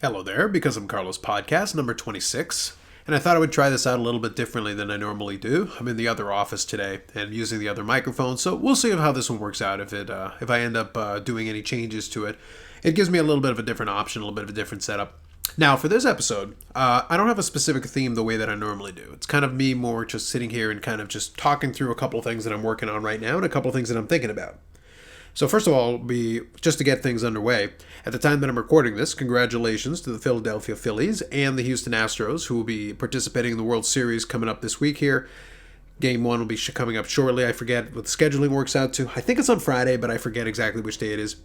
Hello there, Because I'm Carlos podcast number 26, and I thought I would try this out a little bit differently than I normally do. I'm in the other office today and using the other microphone, so we'll see how this one works out. If I end up doing any changes to it, it gives me a little bit of a different option, a little bit of a different setup. Now, for this episode, I don't have a specific theme the way that I normally do. It's kind of me more just sitting here and kind of just talking through a couple of things that I'm working on right now and a couple of things that I'm thinking about. So first of all, just to get things underway, at the time that I'm recording this, congratulations to the Philadelphia Phillies and the Houston Astros, who will be participating in the World Series coming up this week here. Game 1 will be coming up shortly. I forget what the scheduling works out to. I think it's on Friday, but I forget exactly which day it is.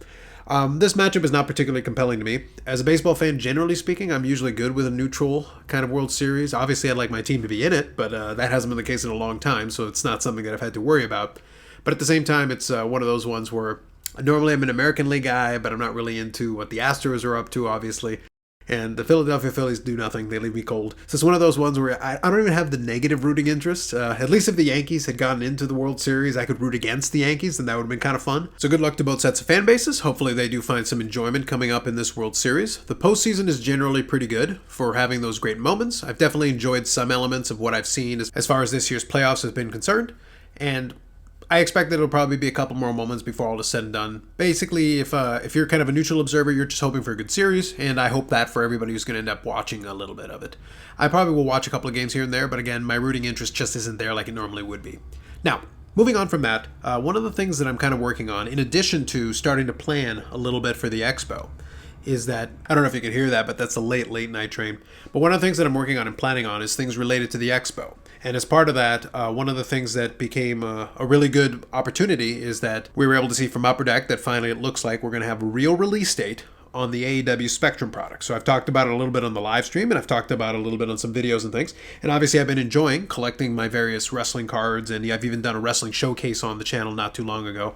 This matchup is not particularly compelling to me. As a baseball fan, generally speaking, I'm usually good with a neutral kind of World Series. Obviously, I'd like my team to be in it, but that hasn't been the case in a long time, so it's not something that I've had to worry about. But at the same time, it's one of those ones where normally I'm an American League guy, but I'm not really into what the Astros are up to, obviously. And the Philadelphia Phillies do nothing. They leave me cold. So it's one of those ones where I don't even have the negative rooting interest. At least if the Yankees had gotten into the World Series, I could root against the Yankees, and that would have been kind of fun. So good luck to both sets of fan bases. Hopefully they do find some enjoyment coming up in this World Series. The postseason is generally pretty good for having those great moments. I've definitely enjoyed some elements of what I've seen as far as this year's playoffs has been concerned. And I expect that it'll probably be a couple more moments before all is said and done. Basically, if you're kind of a neutral observer, you're just hoping for a good series, and I hope that for everybody who's going to end up watching a little bit of it. I probably will watch a couple of games here and there, but again, my rooting interest just isn't there like it normally would be. Now, moving on from that, one of the things that I'm kind of working on, in addition to starting to plan a little bit for the Expo, is that, I don't know if you can hear that, but that's a late night train. But one of the things that I'm working on and planning on is things related to the Expo. And as part of that, one of the things that became a really good opportunity is that we were able to see from Upper Deck that finally it looks like we're going to have a real release date on the AEW Spectrum product. So I've talked about it a little bit on the live stream, and I've talked about it a little bit on some videos and things. And obviously I've been enjoying collecting my various wrestling cards, and I've even done a wrestling showcase on the channel not too long ago.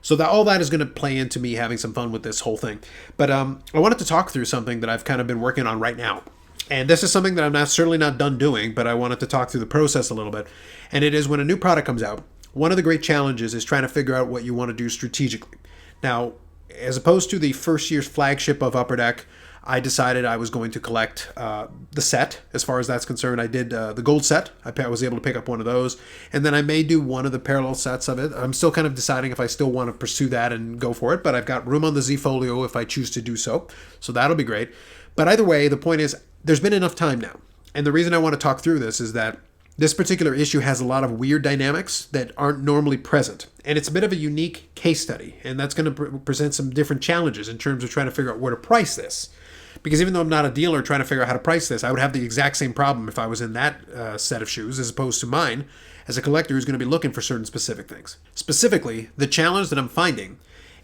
So that all that is going to play into me having some fun with this whole thing. But I wanted to talk through something that I've kind of been working on right now. And this is something that I'm certainly not done doing, but I wanted to talk through the process a little bit. And it is when a new product comes out, one of the great challenges is trying to figure out what you want to do strategically. Now, as opposed to the first year's flagship of Upper Deck, I decided I was going to collect the set. As far as that's concerned, I did the gold set. I was able to pick up one of those. And then I may do one of the parallel sets of it. I'm still kind of deciding if I still want to pursue that and go for it, but I've got room on the Z Folio if I choose to do so. So that'll be great. But either way, the point is, there's been enough time now. And the reason I want to talk through this is that this particular issue has a lot of weird dynamics that aren't normally present. And it's a bit of a unique case study. And that's going to present some different challenges in terms of trying to figure out where to price this. Because even though I'm not a dealer trying to figure out how to price this, I would have the exact same problem if I was in that set of shoes as opposed to mine as a collector who's going to be looking for certain specific things. Specifically, the challenge that I'm finding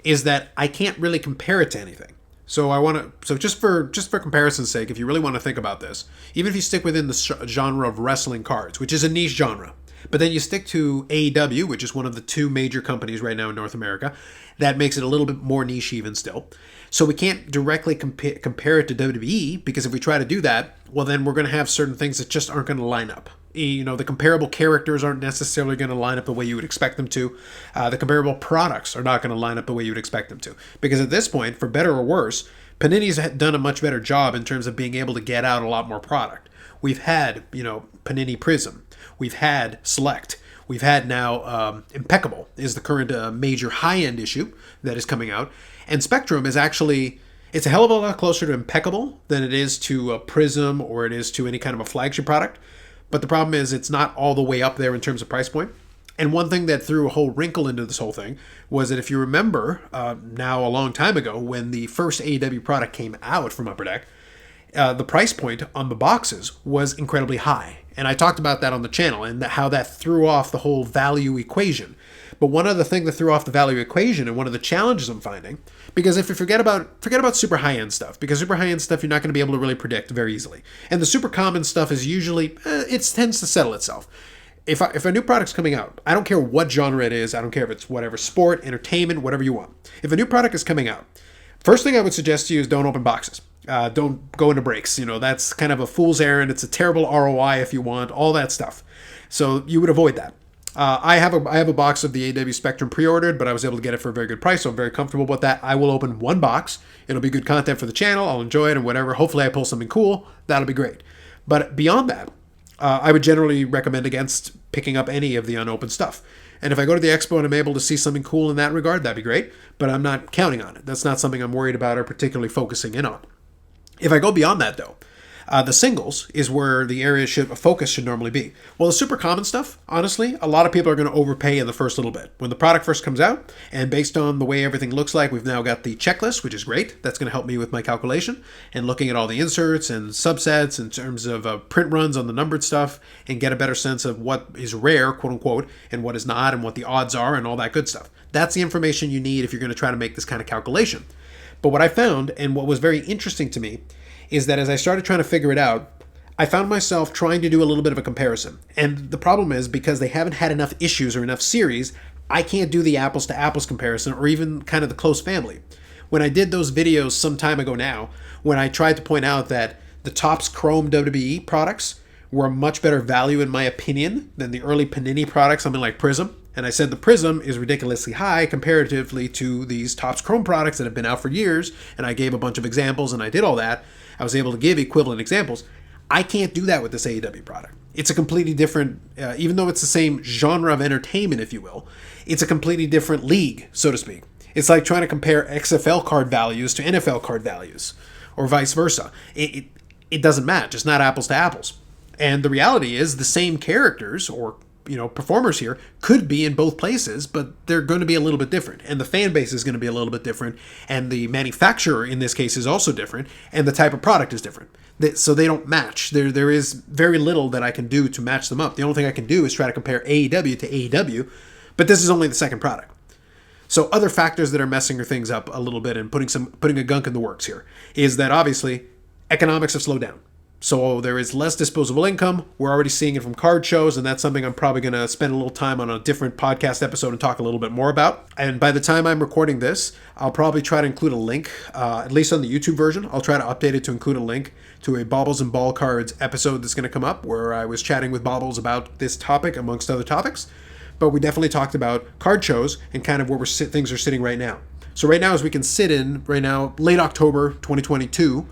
is that I can't really compare it to anything. So just for comparison's sake, if you really want to think about this, even if you stick within the genre of wrestling cards, which is a niche genre, but then you stick to AEW, which is one of the two major companies right now in North America, that makes it a little bit more niche even still. So we can't directly compare it to WWE, because if we try to do that, well, then we're going to have certain things that just aren't going to line up. You know, the comparable characters aren't necessarily going to line up the way you would expect them to. The comparable products are not going to line up the way you would expect them to. Because at this point, for better or worse, Panini's done a much better job in terms of being able to get out a lot more product. We've had, Panini Prism. We've had Select. We've had now Impeccable is the current major high-end issue that is coming out. And Spectrum is actually, it's a hell of a lot closer to Impeccable than it is to Prism or it is to any kind of a flagship product. But the problem is it's not all the way up there in terms of price point. And one thing that threw a whole wrinkle into this whole thing was that if you remember now a long time ago when the first AEW product came out from Upper Deck, the price point on the boxes was incredibly high. And I talked about that on the channel and how that threw off the whole value equation. But one other thing that threw off the value equation, and one of the challenges I'm finding, because if you forget about super high-end stuff, because super high-end stuff you're not going to be able to really predict very easily. And the super common stuff is usually, it tends to settle itself. If a new product's coming out, I don't care what genre it is, I don't care if it's whatever, sport, entertainment, whatever you want. If a new product is coming out, first thing I would suggest to you is don't open boxes. Don't go into breaks. That's kind of a fool's errand. It's a terrible ROI if you want, all that stuff. So you would avoid that. I have a box of the AEW Spectrum pre-ordered, but I was able to get it for a very good price, so I'm very comfortable with that. I will open one box. It'll be good content for the channel. I'll enjoy it and whatever. Hopefully I pull something cool. That'll be great. But beyond that, I would generally recommend against picking up any of the unopened stuff. And if I go to the expo and I'm able to see something cool in that regard, that'd be great. But I'm not counting on it. That's not something I'm worried about or particularly focusing in on. If I go beyond that, though, the singles is where the area focus should normally be. Well, the super common stuff, honestly, a lot of people are going to overpay in the first little bit. When the product first comes out, and based on the way everything looks like, we've now got the checklist, which is great. That's going to help me with my calculation and looking at all the inserts and subsets in terms of print runs on the numbered stuff and get a better sense of what is rare, quote unquote, and what is not and what the odds are and all that good stuff. That's the information you need if you're going to try to make this kind of calculation. But what I found, and what was very interesting to me, is that as I started trying to figure it out, I found myself trying to do a little bit of a comparison. And the problem is, because they haven't had enough issues or enough series, I can't do the apples to apples comparison or even kind of the close family. When I did those videos some time ago now, when I tried to point out that the Topps Chrome WWE products were a much better value in my opinion than the early Panini products, something like Prism, and I said the Prism is ridiculously high comparatively to these Topps Chrome products that have been out for years, and I gave a bunch of examples and I did all that. I was able to give equivalent examples. I can't do that with this AEW product. It's a completely different, even though it's the same genre of entertainment, if you will, it's a completely different league, so to speak. It's like trying to compare XFL card values to NFL card values, or vice versa. It doesn't match. It's not apples to apples. And the reality is the same characters or performers here could be in both places, but they're going to be a little bit different. And the fan base is going to be a little bit different. And the manufacturer in this case is also different. And the type of product is different. So they don't match. There is very little that I can do to match them up. The only thing I can do is try to compare AEW to AEW, but this is only the second product. So other factors that are messing things up a little bit and putting a gunk in the works here is that obviously economics have slowed down. So there is less disposable income. We're already seeing it from card shows, and that's something I'm probably going to spend a little time on a different podcast episode and talk a little bit more about. And by the time I'm recording this, I'll probably try to include a link, at least on the YouTube version. I'll try to update it to include a link to a Baubles and Ball Cards episode that's going to come up where I was chatting with Baubles about this topic amongst other topics. But we definitely talked about card shows and kind of where things are sitting right now. So right now, as we can sit in right now, late October 2022,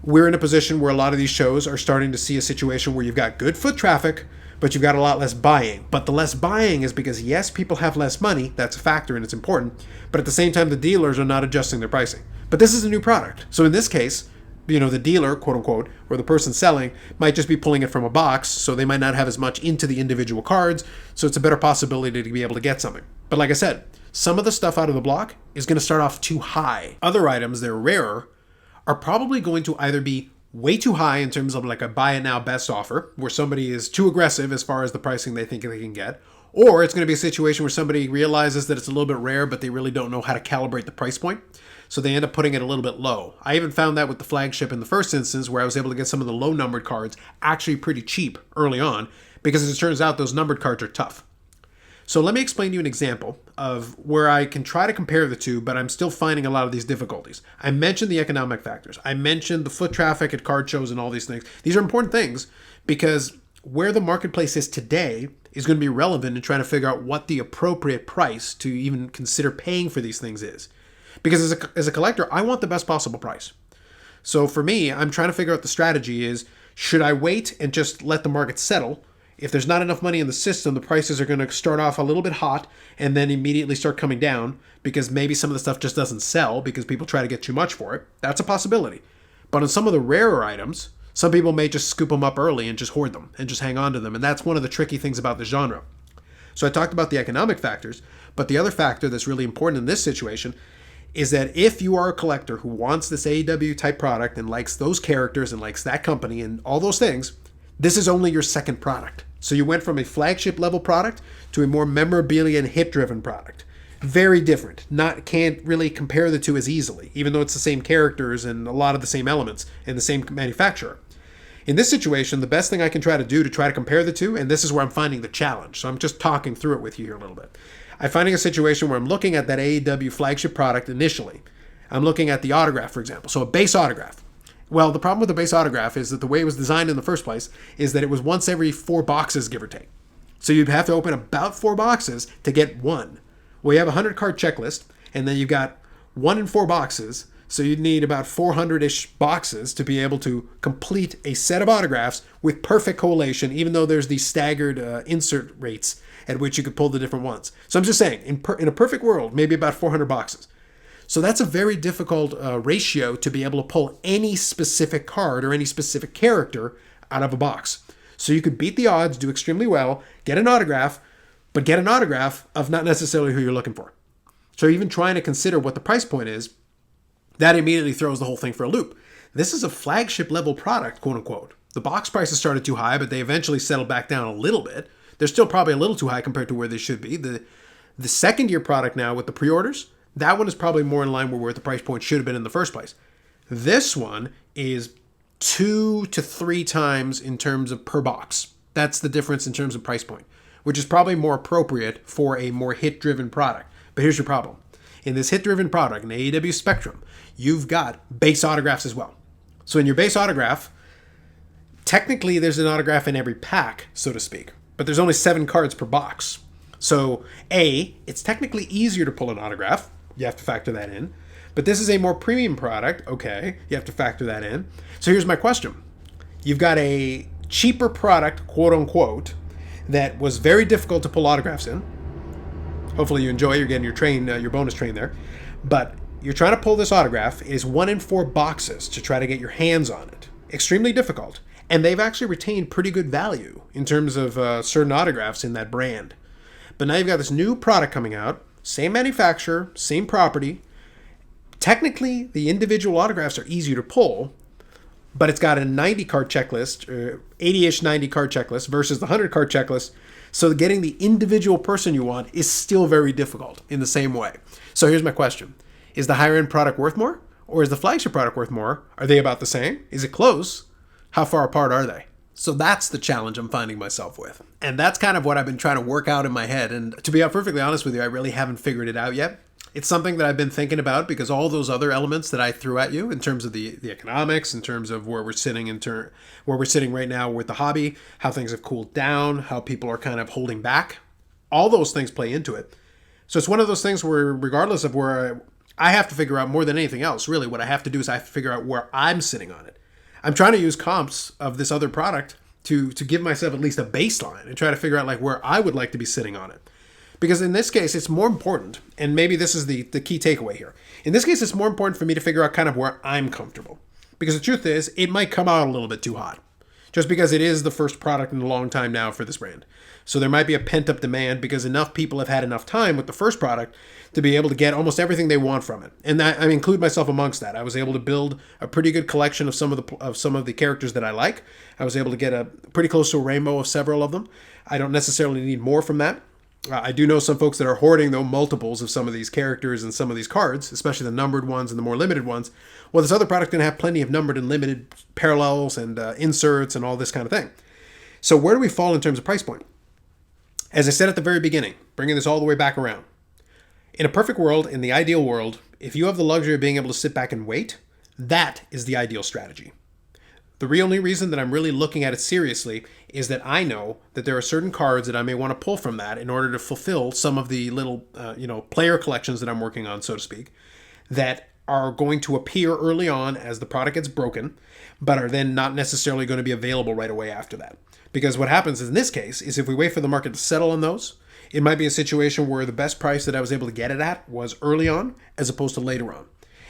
we're in a position where a lot of these shows are starting to see a situation where you've got good foot traffic, but you've got a lot less buying. But the less buying is because, yes, people have less money. That's a factor and it's important. But at the same time, the dealers are not adjusting their pricing. But this is a new product. So in this case, the dealer, quote unquote, or the person selling might just be pulling it from a box. So they might not have as much into the individual cards. So it's a better possibility to be able to get something. But like I said, some of the stuff out of the block is going to start off too high. Other items that are rarer are probably going to either be way too high in terms of like a buy it now best offer, where somebody is too aggressive as far as the pricing they think they can get, or it's going to be a situation where somebody realizes that it's a little bit rare, but they really don't know how to calibrate the price point. So they end up putting it a little bit low. I even found that with the flagship in the first instance, where I was able to get some of the low numbered cards actually pretty cheap early on, because as it turns out, those numbered cards are tough. So let me explain to you an example of where I can try to compare the two, but I'm still finding a lot of these difficulties. I mentioned the economic factors. I mentioned the foot traffic at card shows and all these things. These are important things because where the marketplace is today is going to be relevant in trying to figure out what the appropriate price to even consider paying for these things is. Because as a collector, I want the best possible price. So for me, I'm trying to figure out the strategy is, should I wait and just let the market settle? If there's not enough money in the system, the prices are going to start off a little bit hot and then immediately start coming down because maybe some of the stuff just doesn't sell because people try to get too much for it. That's a possibility. But on some of the rarer items, some people may just scoop them up early and just hoard them and just hang on to them. And that's one of the tricky things about the genre. So I talked about the economic factors, but the other factor that's really important in this situation is that if you are a collector who wants this AEW type product and likes those characters and likes that company and all those things, this is only your second product. So you went from a flagship level product to a more memorabilia and hit driven product. Very different. Can't really compare the two as easily, even though it's the same characters and a lot of the same elements and the same manufacturer. In this situation, the best thing I can try to do to try to compare the two, and this is where I'm finding the challenge, so I'm just talking through it with you here a little bit. I'm finding a situation where I'm looking at that AEW flagship product initially. I'm looking at the autograph, for example. So a base autograph. Well, the problem with the base autograph is that the way it was designed in the first place is that it was once every 4 boxes, give or take. So you'd have to open about 4 boxes to get one. Well, you have a 100-card checklist, and then you've got 1 in 4 boxes. So you'd need about 400-ish boxes to be able to complete a set of autographs with perfect collation, even though there's these staggered insert rates at which you could pull the different ones. So I'm just saying, in a perfect world, maybe about 400 boxes. So that's a very difficult ratio to be able to pull any specific card or any specific character out of a box. So you could beat the odds, do extremely well, get an autograph, but get an autograph of not necessarily who you're looking for. So even trying to consider what the price point is, that immediately throws the whole thing for a loop. This is a flagship level product, quote unquote. The box prices started too high, but they eventually settled back down a little bit. They're still probably a little too high compared to where they should be. The second year product now with the pre-orders, that one is probably more in line with where the price point should have been in the first place. This one is 2 to 3 times in terms of per box. That's the difference in terms of price point, which is probably more appropriate for a more hit-driven product. But here's your problem. In this hit-driven product, in AEW Spectrum, you've got base autographs as well. So in your base autograph, technically there's an autograph in every pack, so to speak, but there's only 7 cards per box. So it's technically easier to pull an autograph. You have to factor that in. But this is a more premium product. Okay, you have to factor that in. So here's my question. You've got a cheaper product, quote unquote, that was very difficult to pull autographs in. Hopefully you enjoy. You're getting your bonus train there. But you're trying to pull this autograph. It is 1 in 4 boxes to try to get your hands on it. Extremely difficult. And they've actually retained pretty good value in terms of certain autographs in that brand. But now you've got this new product coming out. Same manufacturer, same property. Technically, the individual autographs are easier to pull, but it's got a 90-card checklist, 80-ish 90-card checklist versus the 100-card checklist. So getting the individual person you want is still very difficult in the same way. So here's my question. Is the higher-end product worth more? Or is the flagship product worth more? Are they about the same? Is it close? How far apart are they? So that's the challenge I'm finding myself with. And that's kind of what I've been trying to work out in my head. And to be perfectly honest with you, I really haven't figured it out yet. It's something that I've been thinking about because all those other elements that I threw at you in terms of the economics, in terms of where we're sitting where we're sitting right now with the hobby, how things have cooled down, how people are kind of holding back, all those things play into it. So it's one of those things where regardless of where I have to figure out more than anything else, really what I have to do is I have to figure out where I'm sitting on it. I'm trying to use comps of this other product to give myself at least a baseline and try to figure out like where I would like to be sitting on it. Because in this case, it's more important, and maybe this is the key takeaway here. In this case, it's more important for me to figure out kind of where I'm comfortable. Because the truth is, it might come out a little bit too hot. Just because it is the first product in a long time now for this brand. So there might be a pent-up demand because enough people have had enough time with the first product to be able to get almost everything they want from it. And that, I include myself amongst that. I was able to build a pretty good collection of some of the characters that I like. I was able to get a pretty close to a rainbow of several of them. I don't necessarily need more from that. I do know some folks that are hoarding, though, multiples of some of these characters and some of these cards, especially the numbered ones and the more limited ones. Well, this other product is going to have plenty of numbered and limited parallels and inserts and all this kind of thing. So where do we fall in terms of price point? As I said at the very beginning, bringing this all the way back around. In a perfect world, in the ideal world, if you have the luxury of being able to sit back and wait, that is the ideal strategy. The only reason that I'm really looking at it seriously is that I know that there are certain cards that I may want to pull from that in order to fulfill some of the little, player collections that I'm working on, so to speak, that are going to appear early on as the product gets broken, but are then not necessarily going to be available right away after that. Because what happens in this case is if we wait for the market to settle on those, it might be a situation where the best price that I was able to get it at was early on as opposed to later on.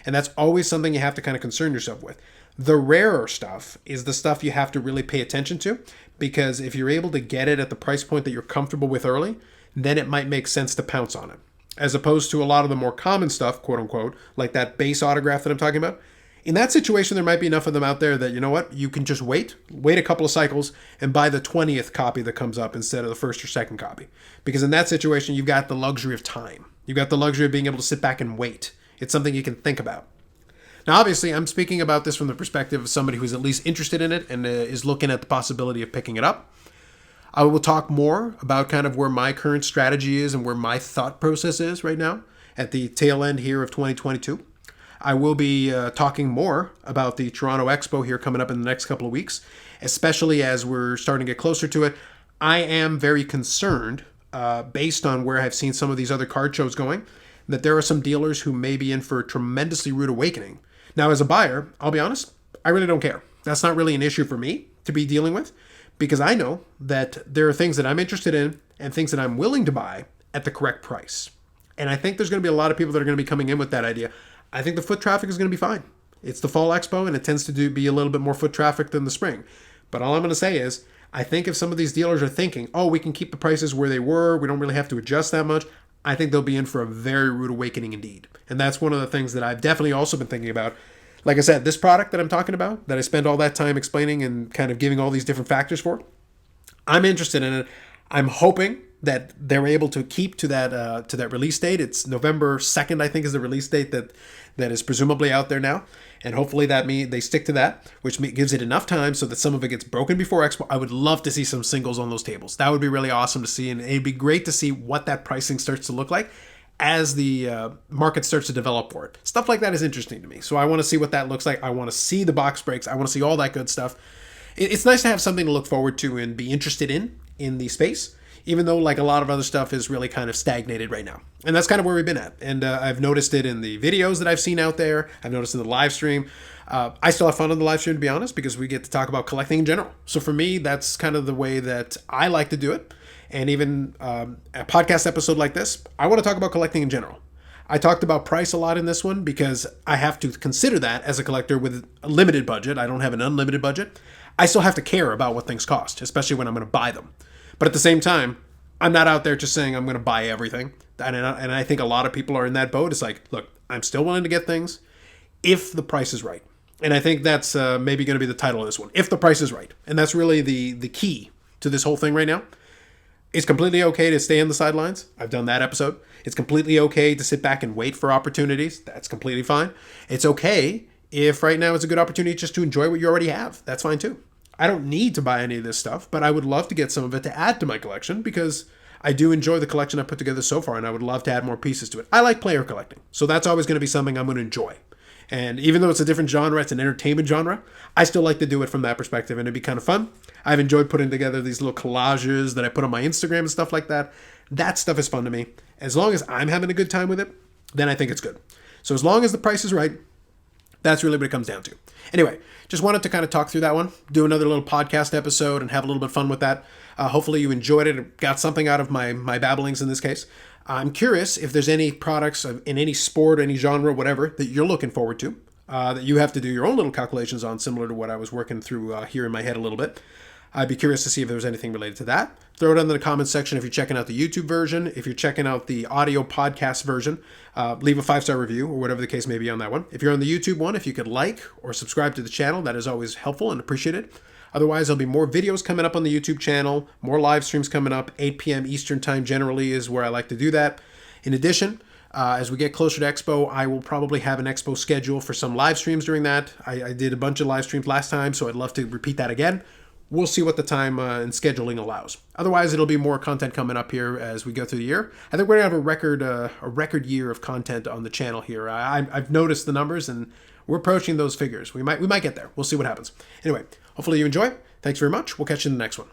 And that's always something you have to kind of concern yourself with. The rarer stuff is the stuff you have to really pay attention to, because if you're able to get it at the price point that you're comfortable with early, then it might make sense to pounce on it. As opposed to a lot of the more common stuff, quote unquote, like that base autograph that I'm talking about. In that situation, there might be enough of them out there that, you know what, you can just wait a couple of cycles and buy the 20th copy that comes up instead of the first or second copy. Because in that situation, you've got the luxury of time. You've got the luxury of being able to sit back and wait. It's something you can think about. Now, obviously, I'm speaking about this from the perspective of somebody who's at least interested in it and is looking at the possibility of picking it up. I will talk more about kind of where my current strategy is and where my thought process is right now at the tail end here of 2022. I will be talking more about the Toronto Expo here coming up in the next couple of weeks, especially as we're starting to get closer to it. I am very concerned, based on where I've seen some of these other card shows going, that there are some dealers who may be in for a tremendously rude awakening. Now, as a buyer, I'll be honest, I really don't care. That's not really an issue for me to be dealing with, because I know that there are things that I'm interested in and things that I'm willing to buy at the correct price. And I think there's going to be a lot of people that are going to be coming in with that idea. I think the foot traffic is going to be fine. It's the fall expo, and it tends to be a little bit more foot traffic than the spring. But all I'm going to say is, I think if some of these dealers are thinking, oh, we can keep the prices where they were, we don't really have to adjust that much, I think they'll be in for a very rude awakening indeed. And that's one of the things that I've definitely also been thinking about. Like I said, this product that I'm talking about, that I spend all that time explaining and kind of giving all these different factors for, I'm interested in it. I'm hoping that they're able to keep to that release date. It's November 2nd, I think, is the release date that is presumably out there now. And hopefully they stick to that, which gives it enough time so that some of it gets broken before Expo. I would love to see some singles on those tables. That would be really awesome to see. And it'd be great to see what that pricing starts to look like as the market starts to develop for it. Stuff like that is interesting to me. So I want to see what that looks like. I want to see the box breaks. I want to see all that good stuff. It's nice to have something to look forward to and be interested in the space, even though like a lot of other stuff is really kind of stagnated right now. And that's kind of where we've been at. And I've noticed it in the videos that I've seen out there. I've noticed in the live stream. I still have fun on the live stream, to be honest, because we get to talk about collecting in general. So for me, that's kind of the way that I like to do it. And even a podcast episode like this, I want to talk about collecting in general. I talked about price a lot in this one because I have to consider that as a collector with a limited budget. I don't have an unlimited budget. I still have to care about what things cost, especially when I'm going to buy them. But at the same time, I'm not out there just saying I'm going to buy everything. And I think a lot of people are in that boat. It's like, look, I'm still willing to get things if the price is right. And I think that's maybe going to be the title of this one, if the price is right. And that's really the key to this whole thing right now. It's completely okay to stay on the sidelines. I've done that episode. It's completely okay to sit back and wait for opportunities. That's completely fine. It's okay if right now is a good opportunity just to enjoy what you already have. That's fine too. I don't need to buy any of this stuff, but I would love to get some of it to add to my collection because I do enjoy the collection I've put together so far, and I would love to add more pieces to it. I like player collecting, so that's always going to be something I'm going to enjoy. And even though it's a different genre, it's an entertainment genre, I still like to do it from that perspective, and it'd be kind of fun. I've enjoyed putting together these little collages that I put on my Instagram and stuff like that. That stuff is fun to me. As long as I'm having a good time with it, then I think it's good. So as long as the price is right, that's really what it comes down to. Anyway, just wanted to kind of talk through that one, do another little podcast episode and have a little bit of fun with that. Hopefully you enjoyed it and got something out of my babblings in this case. I'm curious if there's any products in any sport, any genre, whatever, that you're looking forward to, that you have to do your own little calculations on, similar to what I was working through here in my head a little bit. I'd be curious to see if there's anything related to that. Throw it in the comments section if you're checking out the YouTube version. If you're checking out the audio podcast version, leave a 5-star review or whatever the case may be on that one. If you're on the YouTube one, if you could like or subscribe to the channel, that is always helpful and appreciated. Otherwise, there'll be more videos coming up on the YouTube channel, more live streams coming up. 8 p.m. Eastern time generally is where I like to do that. In addition, as we get closer to Expo, I will probably have an Expo schedule for some live streams during that. I did a bunch of live streams last time, so I'd love to repeat that again. We'll see what the time and scheduling allows. Otherwise, it'll be more content coming up here as we go through the year. I think we're gonna have a record year of content on the channel here. I've noticed the numbers, and we're approaching those figures. We might get there. We'll see what happens. Anyway, hopefully you enjoy. Thanks very much. We'll catch you in the next one.